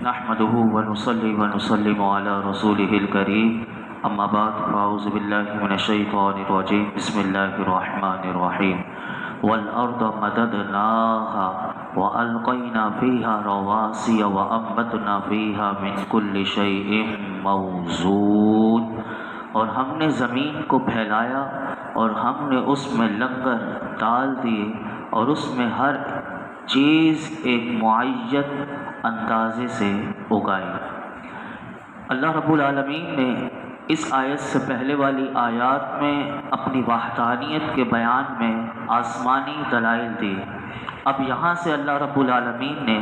نحمده ونصلي ونسلم على رسوله الكريم اما بعد فاعوذ باللہ من الشیطان الرجیم بسم اللہ الرحمن الرحیم والارض مددناها والقینا فیها رواسي وانبتنا فیها من کل شیء موزون، اور ہم نے زمین کو پھیلایا اور ہم نے اس میں لنگر ڈال دیے اور اس میں ہر چیز ایک معین اندازے سے اگائی۔ اللہ رب العالمین نے اس آیت سے پہلے والی آیات میں اپنی وحدانیت کے بیان میں آسمانی دلائل دی۔ اب یہاں سے اللہ رب العالمین نے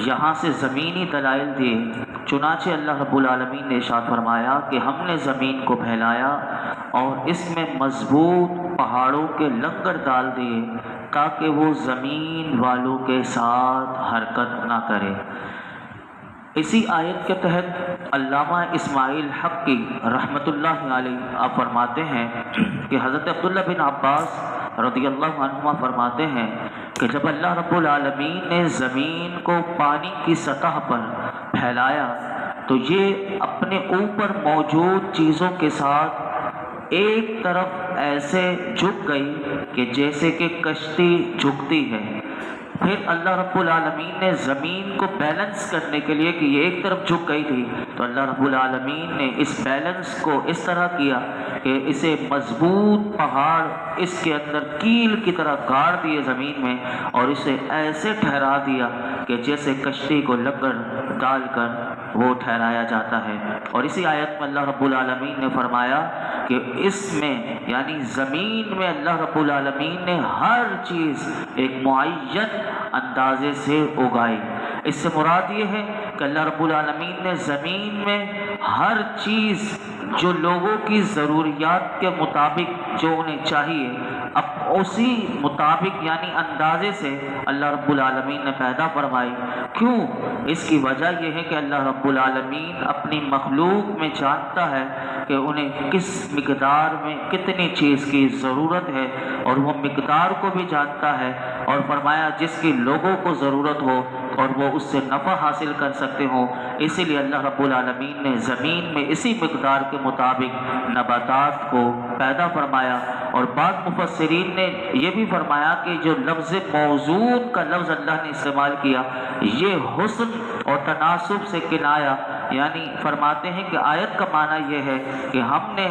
یہاں سے زمینی دلائل دیے۔ چنانچہ اللہ رب العالمین نے ارشاد فرمایا کہ ہم نے زمین کو پھیلایا اور اس میں مضبوط پہاڑوں کے لنگر ڈال دیے تاکہ وہ زمین والوں کے ساتھ حرکت نہ کرے۔ اسی آیت کے تحت علامہ اسماعیل حقی رحمۃ اللہ علیہ آپ فرماتے ہیں کہ حضرت عبداللہ بن عباس رضی اللہ عنہما فرماتے ہیں کہ جب اللہ رب العالمین نے زمین کو پانی کی سطح پر پھیلایا تو یہ اپنے اوپر موجود چیزوں کے ساتھ ایک طرف ایسے جھک گئی کہ جیسے کہ کشتی جھکتی ہے۔ پھر اللہ رب العالمین نے زمین کو بیلنس کرنے کے لیے کہ یہ ایک طرف جھک گئی تھی تو اللہ رب العالمین نے اس بیلنس کو اس طرح کیا کہ اسے مضبوط پہاڑ اس کے اندر کیل کی طرح گاڑ دیے زمین میں اور اسے ایسے ٹھہرا دیا کہ جیسے کشتی کو لنگر ڈال کر وہ ٹھہرایا جاتا ہے۔ اور اسی آیت میں اللہ رب العالمین نے فرمایا کہ اس میں یعنی زمین میں اللہ رب العالمین نے ہر چیز ایک معین اندازے سے اگائی۔ اس سے مراد یہ ہے کہ اللہ رب العالمین نے زمین میں ہر چیز جو لوگوں کی ضروریات کے مطابق جو انہیں چاہیے اب اسی مطابق یعنی اندازے سے اللہ رب العالمین نے پیدا فرمائی۔ کیوں؟ اس کی وجہ یہ ہے کہ اللہ رب العالمین اپنی مخلوق میں جانتا ہے کہ انہیں کس مقدار میں کتنی چیز کی ضرورت ہے اور وہ مقدار کو بھی جانتا ہے، اور فرمایا جس کی لوگوں کو ضرورت ہو اور وہ اس سے نفع حاصل کر سکتے ہوں، اسی لیے اللہ رب العالمین نے زمین میں اسی مقدار کے مطابق نباتات کو پیدا فرمایا۔ اور بعض مفسرین نے یہ بھی فرمایا کہ جو لفظ موزون کا لفظ اللہ نے استعمال کیا یہ حسن اور تناسب سے کنایا، یعنی فرماتے ہیں کہ آیت کا معنی یہ ہے کہ ہم نے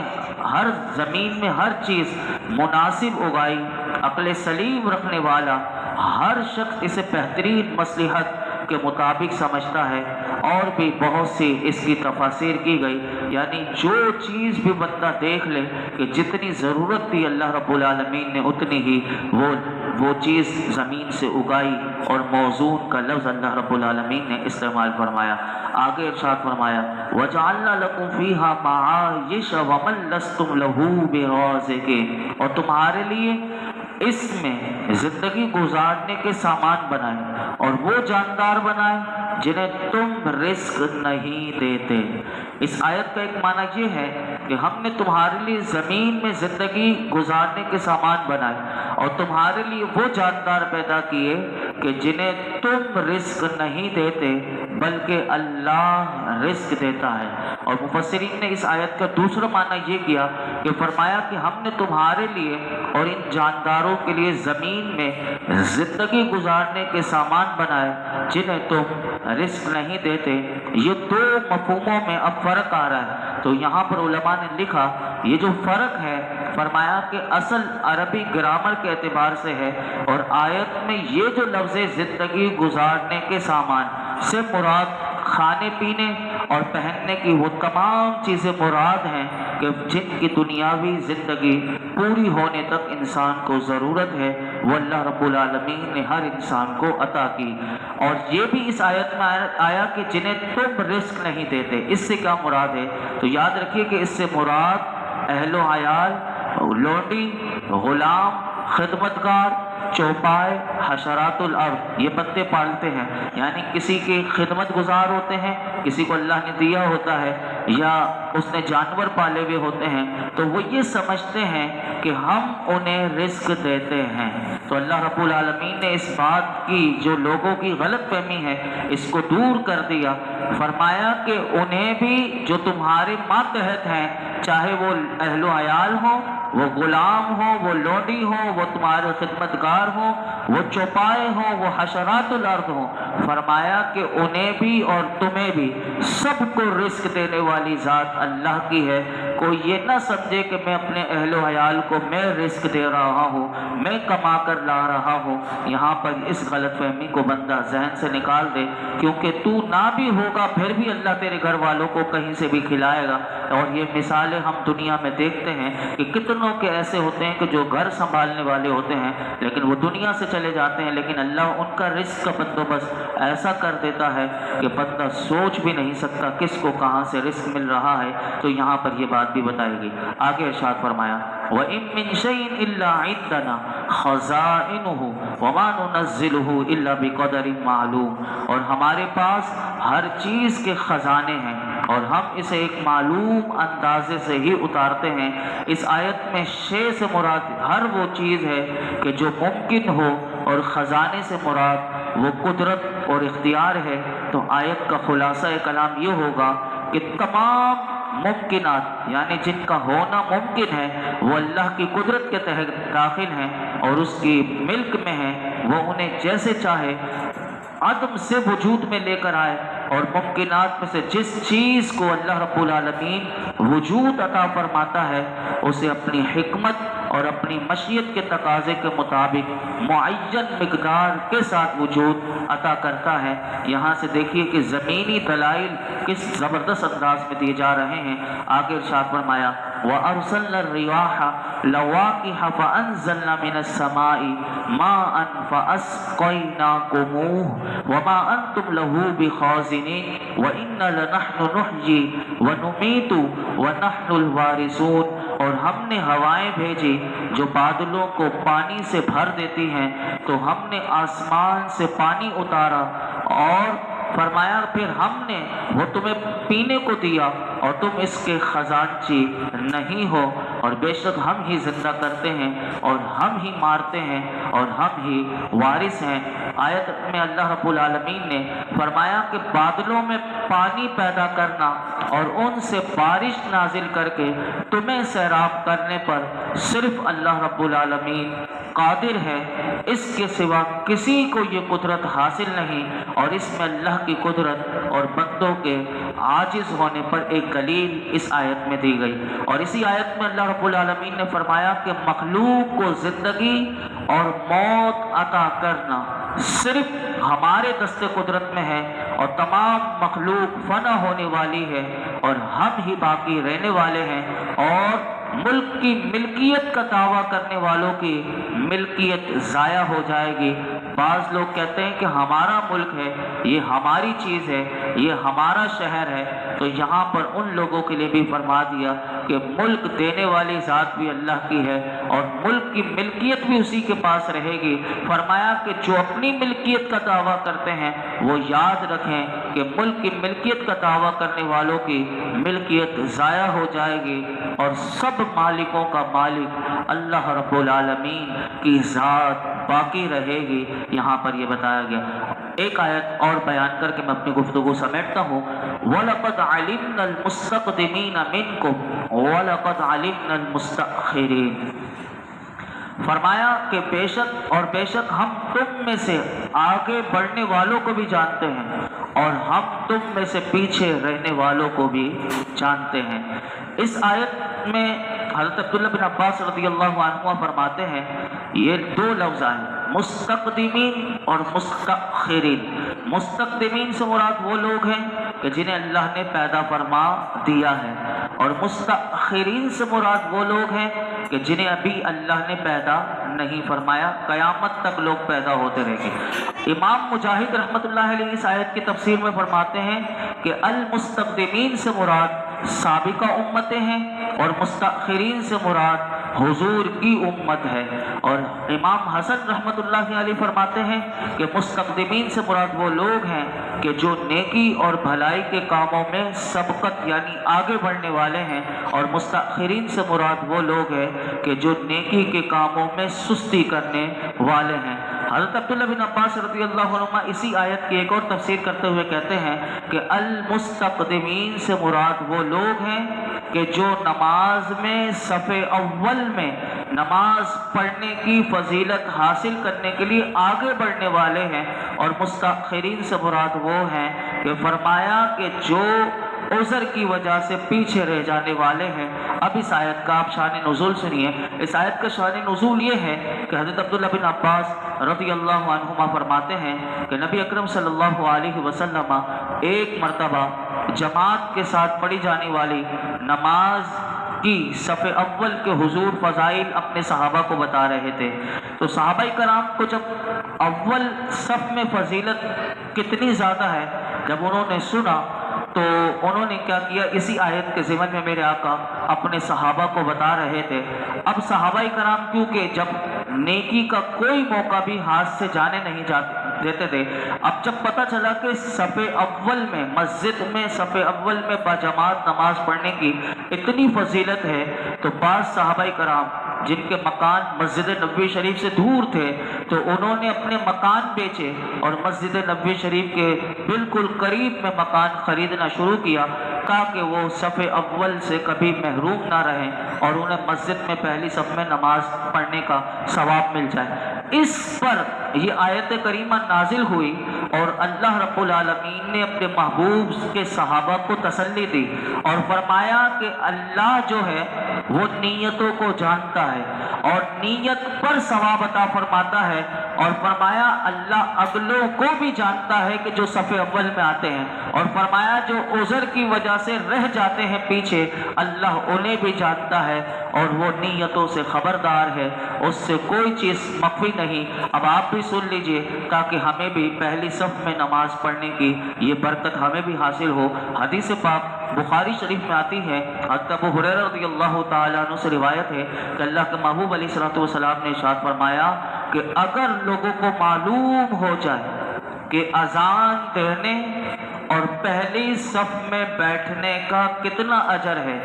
ہر زمین میں ہر چیز مناسب اگائی، عقل سلیم رکھنے والا ہر شخص اسے بہترین مصلحت کے مطابق سمجھتا ہے۔ اور بھی بہت سی اس کی تفاسیر کی گئی، یعنی جو چیز بھی بندہ دیکھ لے کہ جتنی ضرورت تھی اللہ رب العالمین نے اتنی ہی وہ چیز زمین سے اگائی، اور موزون کا لفظ اللہ رب العالمین نے استعمال فرمایا۔ آگے ارشاد فرمایا وَجَعَلْنَا لَكُمْ فِيهَا مَعَائِشَ وَمَن لَّسْتُمْ لَهُ بِرَازِقِينَ، اور تمہارے لیے اس میں زندگی گزارنے کے سامان بنائے اور وہ جاندار بنائے جنہیں تم رزق نہیں دیتے۔ اس آیت کا ایک معنی یہ ہے کہ ہم نے تمہارے لیے زمین میں زندگی گزارنے کے سامان بنائے اور تمہارے لیے وہ جاندار پیدا کیے کہ جنہیں تم رزق نہیں دیتے بلکہ اللہ رزق دیتا ہے۔ اور مفسرین نے اس آیت کا دوسرا معنی یہ کیا کہ فرمایا کہ ہم نے تمہارے لیے اور ان جانداروں کے لیے زمین میں زندگی گزارنے کے سامان بنائے جنہیں تم رزق نہیں دیتے۔ یہ دو مفہوموں میں اب فرق آ رہا ہے، تو یہاں پر علماء نے لکھا یہ جو فرق ہے فرمایا کہ اصل عربی گرامر کے اعتبار سے ہے، اور آیت میں یہ جو لفظ زندگی گزارنے کے سامان سے مراد کھانے پینے اور پہننے کی وہ تمام چیزیں مراد ہیں کہ جن کی دنیاوی زندگی پوری ہونے تک انسان کو ضرورت ہے، وہ اللہ رب العالمین نے ہر انسان کو عطا کی۔ اور یہ بھی اس آیت میں آیا کہ جنہیں تم رزق نہیں دیتے، اس سے کیا مراد ہے؟ تو یاد رکھیے کہ اس سے مراد اہل و عیال، لونڈی، غلام، خدمتگار، چوپائے، حشرات الارض، یہ بندے پالتے ہیں، یعنی کسی کی خدمت گزار ہوتے ہیں، کسی کو اللہ نے دیا ہوتا ہے، یا اس نے جانور پالے ہوئے ہوتے ہیں تو وہ یہ سمجھتے ہیں کہ ہم انہیں رزق دیتے ہیں۔ تو اللہ رب العالمین نے اس بات کی جو لوگوں کی غلط فہمی ہے اس کو دور کر دیا، فرمایا کہ انہیں بھی جو تمہارے ماتحت ہیں، چاہے وہ اہل و عیال ہوں، وہ غلام ہوں، وہ لونڈی ہوں، وہ تمہارے خدمتگار ہوں، وہ چوپائے ہوں، وہ حشرات الارض ہوں، فرمایا کہ انہیں بھی اور تمہیں بھی سب کو رزق دینے والی ذات اللہ کی ہے۔ کوئی یہ نہ سمجھے کہ میں اپنے اہل و عیال کو میں رزق دے رہا ہوں، میں کما کر لا رہا ہوں۔ یہاں پر اس غلط فہمی کو بندہ ذہن سے نکال دے، کیونکہ تو نہ بھی ہوگا پھر بھی اللہ تیرے گھر والوں کو کہیں سے بھی کھلائے گا۔ اور یہ مثالیں ہم دنیا میں دیکھتے ہیں کہ کتنوں کے ایسے ہوتے ہیں کہ جو گھر سنبھالنے والے ہوتے ہیں لیکن وہ دنیا سے چلے جاتے ہیں، لیکن اللہ ان کا رزق کا بندوبست ایسا کر دیتا ہے کہ بندہ سوچ بھی نہیں سکتا کس کو کہاں سے رزق مل رہا ہے۔ تو یہاں پر یہ بات بھی بتائے گی۔ آگے ارشاد فرمایا وَإِن مِّن شَيْءٍ إِلَّا عِندَنَا خَزَائِنُهُ وَمَا نُنَزِّلُهُ إِلَّا بِقَدَرٍ مَّعْلُومٍ، اور ہمارے پاس ہر چیز کے خزانے ہیں اور ہم اسے ایک معلوم اندازے سے ہی اتارتے ہیں۔ اس آیت میں شے سے مراد ہر وہ چیز ہے کہ جو ممکن ہو، اور خزانے سے مراد وہ قدرت اور اختیار ہے۔ تو آیت کا خلاصہ کلام یہ ہوگا کہ تمام ممکنات یعنی جن کا ہونا ممکن ہے وہ اللہ کی قدرت کے تحت داخل ہیں اور اس کی ملک میں ہیں۔ وہ انہیں جیسے چاہے عدم سے وجود میں لے کر آئے، اور ممکنات میں سے جس چیز کو اللہ رب العالمین وجود عطا فرماتا ہے اسے اپنی حکمت اور اپنی مشیت کے تقاضے کے مطابق معین مقدار کے ساتھ وجود عطا کرتا ہے۔ یہاں سے دیکھیے کہ زمینی دلائل کس زبردست انداز میں دیے جا رہے ہیں۔ آگے ارشاد فرمایا وَأَرْسَلْنَا الرِّيَاحَ لَوَاقِحَ فَأَنزَلْنَا مِنَ السَّمَاءِ مَاءً فَأَسْقَيْنَاكُمُوهُ وَمَا أَنْتُمْ لَهُ بِخَازِنِينَ وَإِنَّا لَنَحْنُ نُحْيِي وَنُمِيتُ وَنَحْنُ الْوَارِثُونَ، اور ہم نے ہوائیں بھیجی جو بادلوں کو پانی سے بھر دیتی ہیں، تو ہم نے آسمان سے پانی اتارا اور فرمایا پھر ہم نے وہ تمہیں پینے کو دیا اور تم اس کے خزانچی نہیں ہو، اور بے شک ہم ہی زندہ کرتے ہیں اور ہم ہی مارتے ہیں اور ہم ہی وارث ہیں۔ آیت میں اللہ رب العالمین نے فرمایا کہ بادلوں میں پانی پیدا کرنا اور ان سے بارش نازل کر کے تمہیں سیراب کرنے پر صرف اللہ رب العالمین قادر ہے، اس کے سوا کسی کو یہ قدرت حاصل نہیں، اور اس میں اللہ کی قدرت اور بندوں کے عاجز ہونے پر ایک دلیل اس آیت میں دی گئی۔ اور اسی آیت میں اللہ رب العالمین نے فرمایا کہ مخلوق کو زندگی اور موت عطا کرنا صرف ہمارے دست قدرت میں ہے، اور تمام مخلوق فنا ہونے والی ہے اور ہم ہی باقی رہنے والے ہیں، اور ملک کی ملکیت کا دعویٰ کرنے والوں کی ملکیت ضائع ہو جائے گی۔ بعض لوگ کہتے ہیں کہ ہمارا ملک ہے، یہ ہماری چیز ہے، یہ ہمارا شہر ہے، تو یہاں پر ان لوگوں کے لیے بھی فرما دیا کہ ملک دینے والی ذات بھی اللہ کی ہے اور ملک کی ملکیت بھی اسی کے پاس رہے گی۔ فرمایا کہ جو اپنی ملکیت کا دعویٰ کرتے ہیں وہ یاد رکھیں کہ ملک کی ملکیت کا دعویٰ کرنے والوں کی ملکیت ضائع ہو جائے گی، اور سب مالکوں کا مالک اللہ رب العالمین کی ذات باقی رہے گی۔ یہاں پر یہ بتایا گیا۔ ایک آیت اور بیان کر کے میں اپنی گفتگو سمیٹتا ہوں۔ وَلَقَدْ عَلِمْنَا الْمُسْتَقْدِمِينَ مِنْكُمْ وَلَقَدْ عَلِمْنَا الْمُسْتَأْخِرِينَ، فرمایا کہ بے شک ہم تم میں سے آگے بڑھنے والوں کو بھی جانتے ہیں اور ہم تم میں سے پیچھے رہنے والوں کو بھی جانتے ہیں۔ اس آیت میں حضرت عبداللہ بن عباس رضی اللہ عنہ فرماتے ہیں یہ دو لفظ آئے، مستقدمین اور مستأخرین۔ مستقدمین سے مراد وہ لوگ ہیں کہ جنہیں اللہ نے پیدا فرما دیا ہے، اور مستأخرین سے مراد وہ لوگ ہیں کہ جنہیں ابھی اللہ نے پیدا نہیں فرمایا، قیامت تک لوگ پیدا ہوتے رہیں گے۔ امام مجاہد رحمۃ اللہ علیہ اس آیت کی تفسیر میں فرماتے ہیں کہ المستقدمین سے مراد سابقہ امتیں ہیں اور مستأخرین سے مراد حضور کی امت ہے۔ اور امام حسن رحمۃ اللہ علیہ فرماتے ہیں کہ مستقدمین سے مراد وہ لوگ ہیں کہ جو نیکی اور بھلائی کے کاموں میں سبقت یعنی آگے بڑھنے والے ہیں، اور مستاخرین سے مراد وہ لوگ ہیں کہ جو نیکی کے کاموں میں سستی کرنے والے ہیں۔ حضرت عبداللہ بن عباس رضی اللہ عنہما اسی آیت کی ایک اور تفسیر کرتے ہوئے کہتے ہیں کہ المستقدمین سے مراد وہ لوگ ہیں کہ جو نماز میں صف اول میں نماز پڑھنے کی فضیلت حاصل کرنے کے لیے آگے بڑھنے والے ہیں، اور مستاخرین سے مراد وہ ہیں کہ فرمایا کہ جو عذر کی وجہ سے پیچھے رہ جانے والے ہیں۔ اب اس آیت کا آپ شان نزول سنیے۔ اس آیت کا شان نزول یہ ہے کہ حضرت عبداللہ بن عباس رضی اللہ عنہما فرماتے ہیں کہ نبی اکرم صلی اللہ علیہ وسلم ایک مرتبہ جماعت کے ساتھ پڑھی جانے والی نماز کی صف اول کے حضور فضائل اپنے صحابہ کو بتا رہے تھے، تو صحابہ کرام کو جب اول صف میں فضیلت کتنی زیادہ ہے جب انہوں نے سنا تو انہوں نے کیا کیا، اسی آیت کے ضمن میں میرے آقا اپنے صحابہ کو بتا رہے تھے۔ اب صحابہ کرام کیونکہ جب نیکی کا کوئی موقع بھی ہاتھ سے جانے نہیں دیتے تھے، اب جب پتہ چلا کہ صف اول میں مسجد میں صف اول میں باجماعت نماز پڑھنے کی اتنی فضیلت ہے، تو بعض صحابہ کرام جن کے مکان مسجد نبوی شریف سے دور تھے تو انہوں نے اپنے مکان بیچے اور مسجد نبوی شریف کے بالکل قریب میں مکان خریدنا شروع کیا تاکہ وہ صف اول سے کبھی محروم نہ رہیں اور انہیں مسجد میں پہلی صف میں نماز پڑھنے کا ثواب مل جائے۔ اس پر یہ آیت کریمہ نازل ہوئی اور اللہ رب العالمین نے اپنے محبوب کے صحابہ کو تسلی دی اور فرمایا کہ اللہ جو ہے وہ نیتوں کو جانتا ہے اور نیت پر ثواب عطا فرماتا ہے، اور فرمایا اللہ اگلوں کو بھی جانتا ہے کہ جو صف اول میں آتے ہیں، اور فرمایا جو عذر کی وجہ سے رہ جاتے ہیں پیچھے اللہ انہیں بھی جانتا ہے اور وہ نیتوں سے خبردار ہے، اس سے کوئی چیز مخفی نہیں۔ اب آپ بھی سن لیجئے تاکہ ہمیں بھی پہلی صف میں نماز پڑھنے کی یہ برکت ہمیں بھی حاصل ہو۔ حدیث پاک بخاری شریف میں آتی ہے، حضرت ابو ہریرہ رضی اللہ تعالیٰ عنہ سے روایت ہے کہ اللہ کے محبوب علیہ الصلوۃ والسلام نے ارشاد فرمایا کہ اگر لوگوں کو معلوم ہو جائے کہ اذان دینے اور پہلی صف میں بیٹھنے کا کتنا اجر ہے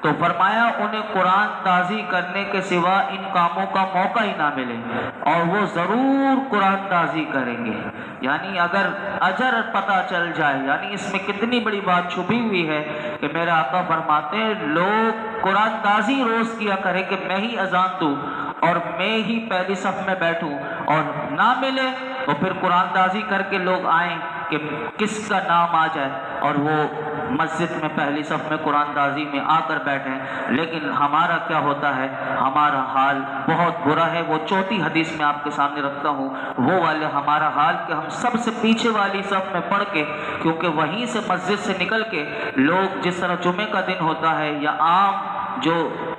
تو فرمایا انہیں قرآن تازی کرنے کے سوا ان کاموں کا موقع ہی نہ ملے اور وہ ضرور قرآن تازی کریں گے۔ یعنی اگر اجر پتہ چل جائے، یعنی اس میں کتنی بڑی بات چھپی ہوئی ہے کہ میرے آقا فرماتے ہیں لوگ قرآن تازی روز کیا کرے کہ میں ہی اذان دوں اور میں ہی پہلی صف میں بیٹھوں، اور نہ ملے تو پھر قرآن تازی کر کے لوگ آئیں کہ کس کا نام آ جائے اور وہ مسجد میں پہلی صف میں قرآن تازی میں آ کر بیٹھیں۔ لیکن ہمارا کیا ہوتا ہے، ہمارا حال بہت برا ہے۔ وہ چوتھی حدیث میں آپ کے سامنے رکھتا ہوں، وہ والے ہمارا حال کہ ہم سب سے پیچھے والی صف میں پڑھ کے، کیونکہ وہیں سے مسجد سے نکل کے لوگ جس طرح جمعے کا دن ہوتا ہے یا عام جو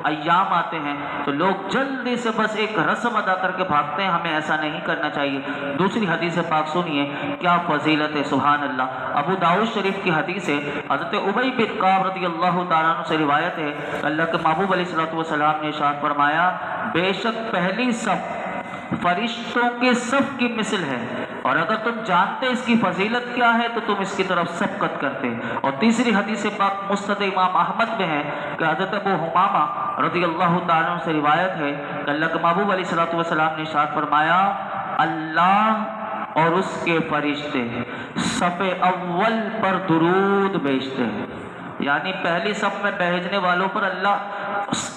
ایام آتے ہیں تو لوگ جلدی سے بس ایک رسم ادا کر کے بھاگتے ہیں، ہمیں ایسا نہیں کرنا چاہیے۔ دوسری حدیث پاک سنیے کیا فضیلت ہے، سبحان اللہ۔ ابو داؤد شریف کی حدیث ہے، حضرت ابی بن کعب رضی اللہ تعالیٰ عنہ سے روایت ہے، اللہ کے محبوب علیہ الصلوۃ والسلام نے ارشاد فرمایا بے شک پہلی صف فرشتوں کے صف کی مثل ہے، اور اگر تم جانتے اس کی فضیلت کیا ہے تو تم اس کی طرف سبقت کرتے۔ اور تیسری حدیث پاک مسند امام احمد میں ہے کہ حضرت ابو حمامہ رضی اللہ تعالیٰ عنہ سے روایت ہے کہ اللہ کے محبوب علیہ الصلوۃ والسلام نے ارشاد فرمایا اللہ اور اس کے فرشتے صف اول پر درود بھیجتے ہیں، یعنی پہلی صف میں بیٹھنے والوں پر اللہ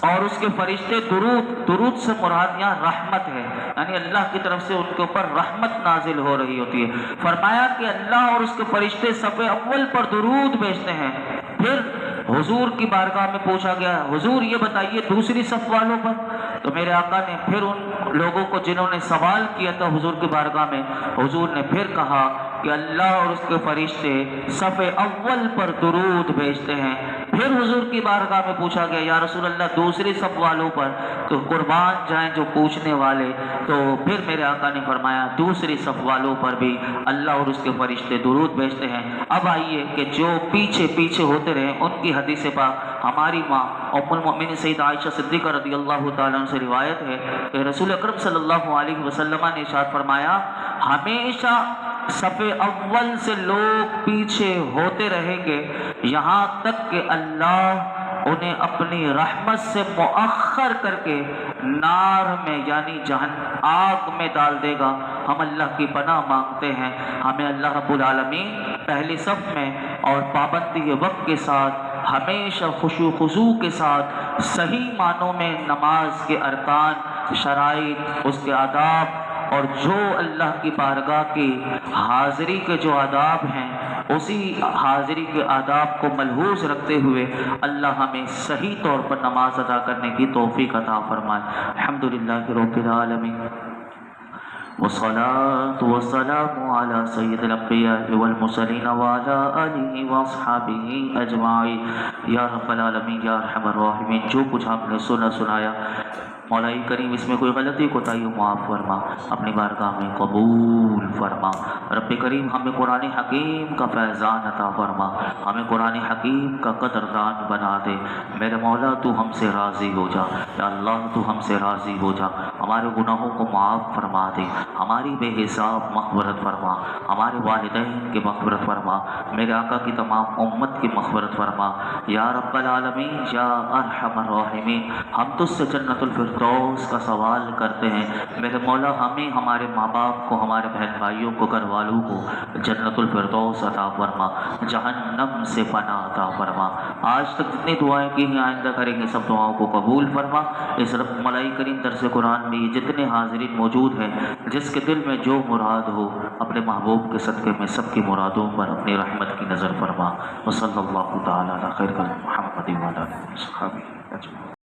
اور اس کے فرشتے درود سے مراد یہاں رحمت ہے، یعنی اللہ کی طرف سے ان کے اوپر رحمت نازل ہو رہی ہوتی ہے۔ فرمایا کہ اللہ اور اس کے فرشتے صف اول پر درود بھیجتے ہیں۔ پھر حضور کی بارگاہ میں پوچھا گیا حضور یہ بتائیے دوسری صف والوں پر، تو میرے آقا نے پھر ان لوگوں کو جنہوں نے سوال کیا تھا حضور کی بارگاہ میں، حضور نے پھر کہا کہ اللہ اور اس کے فرشتے صف اول پر درود بھیجتے ہیں۔ پھر حضور کی بارگاہ میں پوچھا گیا یا رسول اللہ دوسری صف والوں پر، تو قربان جائیں جو پوچھنے والے، تو پھر میرے آقا نے فرمایا دوسری صف والوں پر بھی اللہ اور اس کے فرشتے درود بھیجتے ہیں۔ اب آئیے کہ جو پیچھے پیچھے ہوتے رہے ان کی حدیث پاک ہماری ماں ام المؤمنین سیدہ عائشہ صدیقہ رضی اللہ تعالیٰ عنہ سے روایت ہے کہ رسول اکرم صلی اللہ علیہ وسلم نے ارشاد فرمایا، ہمیشہ صف اول سے لوگ پیچھے ہوتے رہیں گے یہاں تک کہ اللہ انہیں اپنی رحمت سے مؤخر کر کے نار میں یعنی آگ میں ڈال دے گا۔ ہم اللہ کی پناہ مانگتے ہیں، ہمیں اللہ رب العالمین پہلی صف میں اور پابندی وقت کے ساتھ ہمیشہ خشوع خضوع کے ساتھ صحیح معنوں میں نماز کے ارکان، شرائط، اس کے آداب اور جو اللہ کی بارگاہ کی حاضری کے جو آداب ہیں اسی حاضری کے آداب کو ملحوظ رکھتے ہوئے اللہ ہمیں صحیح طور پر نماز ادا کرنے کی توفیق عطا فرمائے۔ الحمدللہ رب العالمین والصلاة والسلام على سید الانبیاء والمرسلین وعلى آلہ واصحابہ اجمعین۔ یا رب العالمین یا ارحم الراحمین، جو کچھ آپ نے سنایا مولا کریم اس میں کوئی غلطی کوتاہی معاف فرما، اپنی بارگاہ میں قبول فرما۔ رب کریم ہمیں قرآن حکیم کا فیضان عطا فرما، ہمیں قرآن حکیم کا قدردان بنا دے۔ میرے مولا تو ہم سے راضی ہو جا، یا اللہ تو ہم سے راضی ہو جا، ہمارے گناہوں کو معاف فرما دے، ہماری بے حساب مغفرت فرما، ہمارے والدین کی مغفرت فرما، میرے آقا کی تمام امت کی مغفرت فرما۔ یا رب العالمین یا ارحم الراحمین، ہم تجھ سے جنت الفردوس کا سوال کرتے ہیں، میرے مولا ہمیں، ہمارے ماں باپ کو، ہمارے بہن بھائیوں کو، گھر والوں کو جنت الفردوس عطا فرما، جہنم سے پناہ عطا فرما۔ آج تک جتنی دعائیں کی ہیں آئندہ کریں گے سب دعاؤں کو قبول فرما۔ اس رب ملائی کریم درس قرآن میں جتنے حاضرین موجود ہیں، جس کے دل میں جو مراد ہو اپنے محبوب کے صدقے میں سب کی مرادوں پر اپنی رحمت کی نظر فرما۔ وصلی اللہ تعالی علی خیر خلق محمد وعلی آلہ وصحبہ اجمعین۔